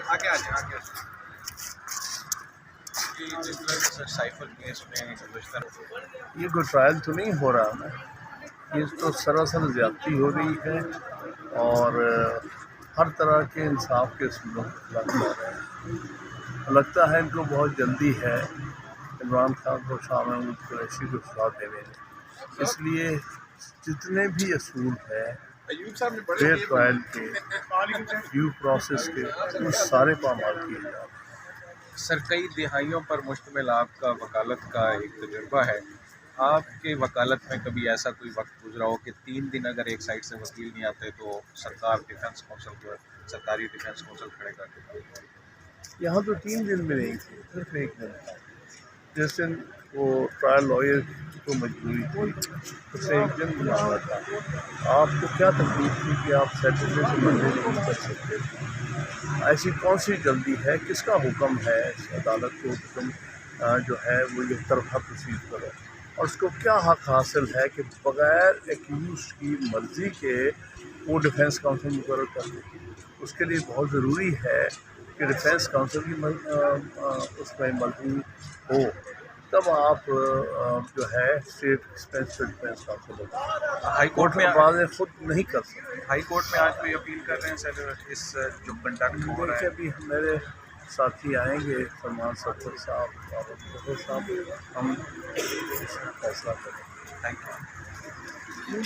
آگے آ جائیں آگے جس طرح سے سائفر کیس میں یہ کوئی ٹرائل تو نہیں ہو رہا نا، یہ تو سراسر زیادتی ہو رہی ہے اور ہر طرح کے انصاف کے اصولوں کے خلاف ہو رہے ہیں۔ لگتا ہے ان کو بہت جلدی ہے عمران خان کو شاہ محمود قریشی کو سزا دینے میں، اس لیے جتنے بھی اصول ہیں فیئر ٹرائل کے، ڈیو پروسیس کے، وہ سارے پامال کیے جا رہے ہیں۔ سر کئی دہائیوں پر مشتمل آپ کا وکالت کا ایک تجربہ ہے، آپ کے وکالت میں کبھی ایسا کوئی وقت گزرا ہو کہ 3 دن اگر ایک سائڈ سے وکیل نہیں آتے تو سرکار ڈیفینس کونسل کو سرکاری ڈیفینس کونسل کھڑے کر دیتا؟ یہاں تو 3 دن میں نہیں تھے، صرف 1 دن تھا۔ جس دن وہ ٹرائل لائر کو مجبوری تھی اسے 1 دن بلانا تھا۔ آپ کو کیا تکلیف تھی کہ آپ سیٹرڈے سے منڈے نہیں کر سکتے تھے؟ ایسی کون سی جلدی ہے؟ کس کا حکم ہے اس عدالت کو کہ تم جو ہے وہ ایک طرفہ پروسیڈ کرو؟ اور اس کو کیا حق حاصل ہے کہ بغیر ایکیوز کی مرضی کے وہ ڈیفینس کونسل مقرر کر دے؟ اس کے لیے بہت ضروری ہے کہ ڈیفینس کونسل کی اس میں ملحوظ ہو، تب آپ جو ہے اسٹیٹ اسپیشل ڈیفینس کونسل ہوگا۔ ہائی کورٹ میں آوازیں خود نہیں کر سکتے۔ ہائی کورٹ میں آج کوئی اپیل کر رہے ہیں سر اس جو کنڈکٹ ہو رہا ہے؟ ابھی میرے ساتھی آئیں گے سلمان ستر صاحب اور ظفر صاحب، ہم فیصلہ کریں گے۔ Thank you.